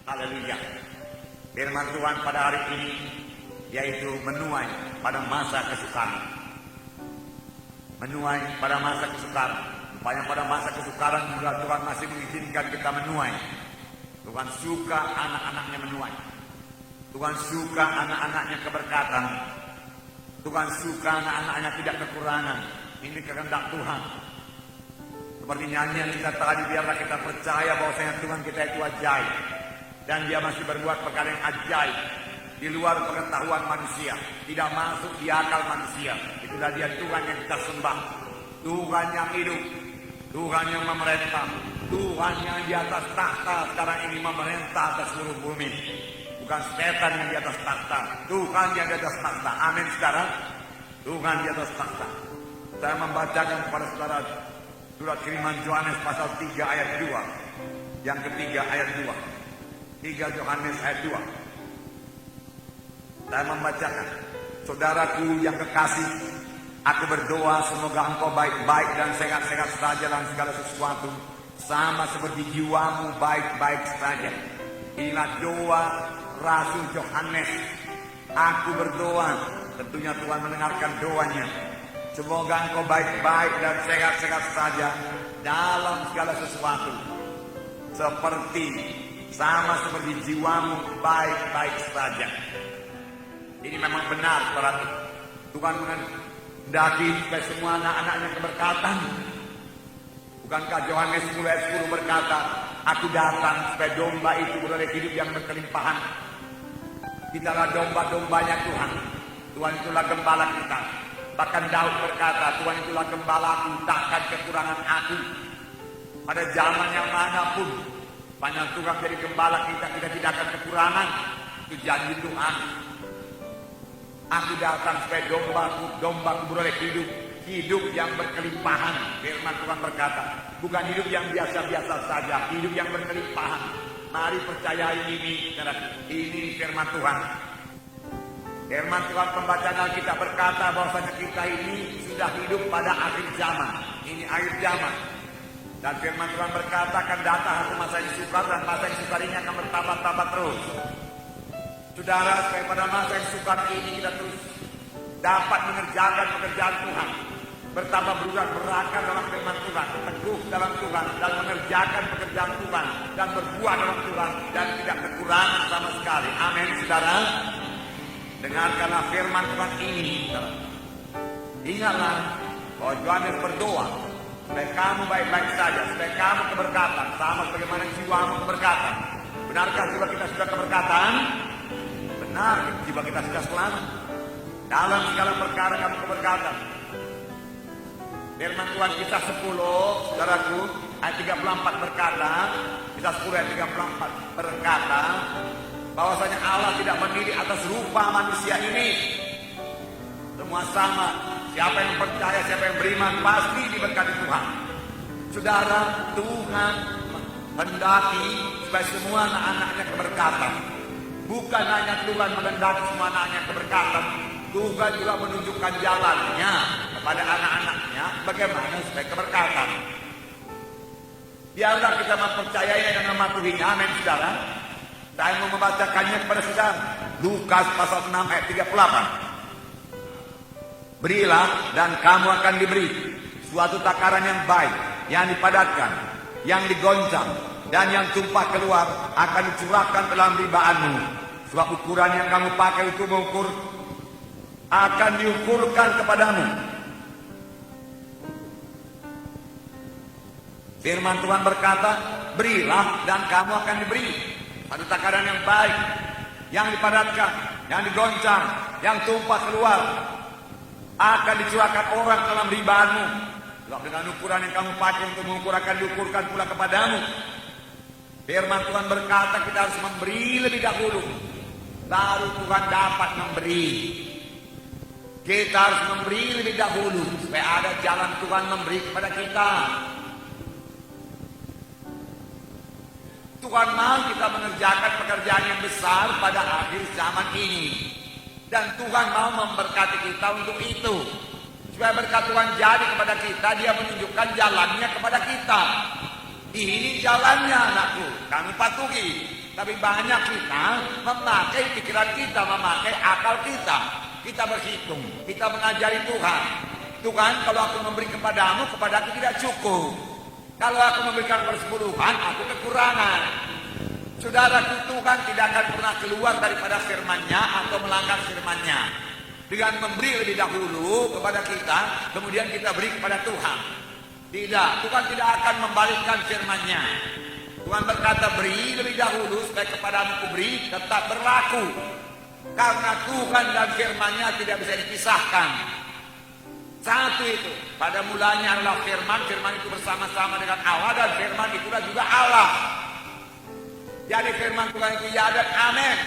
Haleluya. Firman Tuhan pada hari ini yaitu menuai pada masa kesukaran. Menuai pada masa kesukaran. Banyak pada masa kesukaran juga Tuhan masih mengizinkan kita menuai. Tuhan suka anak-anaknya menuai. Tuhan suka anak-anaknya keberkatan. Tuhan suka anak-anaknya tidak kekurangan. Ini kehendak Tuhan. Seperti nyanyian kita tadi, biarlah kita percaya bahwasanya Tuhan kita itu ajaib. Dan dia masih berbuat perkara yang ajaib. Di luar pengetahuan manusia. Tidak masuk di akal manusia. Itulah dia Tuhan yang kita sembah. Tuhan yang hidup. Tuhan yang memerintah. Tuhan yang di atas tahta sekarang ini memerintah atas seluruh bumi. Bukan setan yang di atas takhta. Tuhan yang di atas takhta. Amin sekarang. Tuhan di atas takhta. Saya membacakan kepada saudara surat kiriman Yohanes pasal 3 ayat 2. Yang ketiga ayat 2. 3 Yohanes ayat 2. Saya membacakan. Saudaraku yang kekasih, aku berdoa semoga engkau baik-baik dan sehat-sehat saja dalam segala sesuatu. Sama seperti jiwamu baik-baik saja. Inilah doa Rasul Yohanes. Aku berdoa, tentunya Tuhan mendengarkan doanya. Semoga engkau baik-baik dan sehat-sehat saja dalam segala sesuatu. Sama seperti jiwamu baik-baik saja. Ini memang benar, saudara. Tuhan menghendaki supaya semua anak-anaknya keberkatan. Bukankah Yohanes 10 ayat 10 berkata, aku datang supaya domba itu beroleh hidup yang berkelimpahan. Kitalah domba-dombanya Tuhan. Tuhan itulah gembala kita. Bahkan Daud berkata, Tuhan itulah gembalaku, takkan kekurangan aku. Pada zaman yang manapun, panjang Tuhan jadi gembala kita tidak akan kekurangan. Itu janji Tuhan. Aku datang supaya dombaku beroleh hidup yang berkelimpahan. Firman Tuhan berkata, bukan hidup yang biasa-biasa saja, hidup yang berkelimpahan. Mari percayai ini firman Tuhan. Firman Tuhan pembacaan Alkitab berkata bahwasanya kita ini sudah hidup pada akhir zaman. Ini akhir zaman. Dan firman Tuhan berkata akan datang satu masa yang sukar, dan masa yang sukar ini akan bertambah-tambah terus. Saudara, supaya pada masa yang sukar ini kita terus dapat mengerjakan pekerjaan Tuhan. Bertambah berakar dalam firman Tuhan, teguh dalam Tuhan, dan mengerjakan pekerjaan Tuhan, dan berbuah dalam Tuhan, dan tidak kekurangan sama sekali. Amin, saudara. Dengarkanlah firman Tuhan ini. Ingatlah bahwa Yohanes berdoa supaya kamu baik-baik saja, supaya kamu keberkatan, sama sebagaimana jiwamu keberkatan. Benarkah jiwa kita sudah keberkatan? Benar, jiwa kita sudah selamat. Dalam segala perkara kamu keberkatan. Firman Tuhan Kisah 10, saudaraku, ayat 34 berkata, Kisah 10 ayat 34 berkata, bahwasanya Allah tidak memilih atas rupa manusia ini. Semua sama. Siapa yang percaya, siapa yang beriman, pasti diberkati Tuhan. Saudara, Tuhan menghendaki supaya semua anak-anaknya keberkatan. Bukan hanya Tuhan menghendaki semua anaknya keberkatan, Tuhan juga menunjukkan jalannya kepada anak-anaknya bagaimana supaya keberkatan. Biarlah kita mempercayainya dan mematuhinya. Amin, saudara. Saya mau membacakannya kepada saudara. Lukas pasal 6 ayat 38. Berilah dan kamu akan diberi suatu takaran yang baik, yang dipadatkan, yang digoncang, dan yang tumpah keluar akan dicurahkan ke dalam ribaanmu. Sebab ukuran yang kamu pakai untuk mengukur akan diukurkan kepadamu. Firman Tuhan berkata, berilah dan kamu akan diberi satu takaran yang baik, yang dipadatkan, yang digoncang, yang tumpah keluar, akan dicurahkan orang dalam ribaanmu. Sebab dengan ukuran yang kamu pakai untuk mengukur akan diukurkan pula kepadamu. Firman Tuhan berkata kita harus memberi lebih dahulu, baru Tuhan dapat memberi. Kita harus memberi lebih dahulu supaya ada jalan Tuhan memberi kepada kita. Tuhan mau kita mengerjakan pekerjaan yang besar pada akhir zaman ini. Dan Tuhan mau memberkati kita untuk itu. Supaya berkat Tuhan jadi kepada kita, Dia menunjukkan jalannya kepada kita. Ini jalannya, anakku, kamu patuhi. Tapi banyak kita memakai pikiran kita, memakai akal kita. Kita berhitung, kita mengajari Tuhan. Tuhan, kalau aku memberi kepadamu, kepadaku tidak cukup. Kalau aku memberikan persepuluhan, aku kekurangan. Saudaraku, Tuhan tidak akan pernah keluar daripada firman-Nya atau melanggar firman-Nya. Dengan memberi lebih dahulu kepada kita, kemudian kita beri kepada Tuhan. Tidak, Tuhan tidak akan membalikkan firman-Nya. Tuhan berkata, beri lebih dahulu supaya kepadamu kuberi, tetap berlaku. Karena Tuhan dan firman-Nya tidak bisa dipisahkan. Satu itu, pada mulanya adalah firman, firman itu bersama-sama dengan Allah, dan firman itulah juga Allah. Jadi firman Tuhan itu ya dan amin.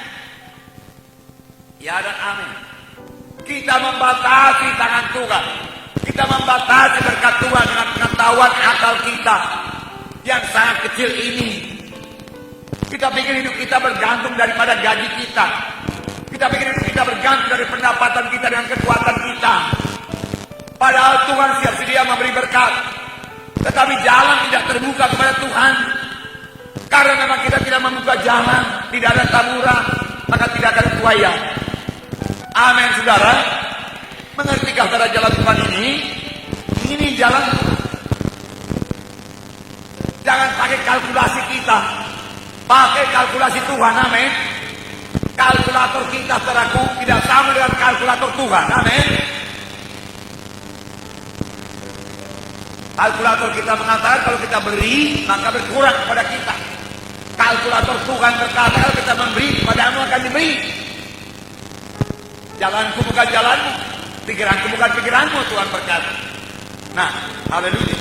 Ya dan amin. Kita membatasi tangan Tuhan. Kita membatasi berkat Tuhan dengan pengetahuan akal kita yang sangat kecil ini. Kita pikir hidup kita bergantung daripada gaji kita. Kita pikir hidup kita bergantung dari pendapatan kita dengan kekuatan kita. Padahal Tuhan siap sedia memberi berkat. Tetapi jalan tidak terbuka kepada Tuhan. Karena memang kita tidak membuka jalan, tidak ada taburan, maka tidak akan tuaya. Amin, saudara. Mengertikah saudara jalan Tuhan ini? Ini jalan. Jangan pakai kalkulasi kita, pakai kalkulasi Tuhan. Amin. Kalkulator kita, saudaraku, tidak sama dengan kalkulator Tuhan. Amin. Kalkulator kita mengatakan kalau kita beri, maka berkurang kepada kita. Kalkulator Tuhan berkata kalau kita memberi, padamu akan diberi. Jalanku bukan jalanmu, pikiranku bukan pikiranmu, Tuhan berkata. Nah, haleluya.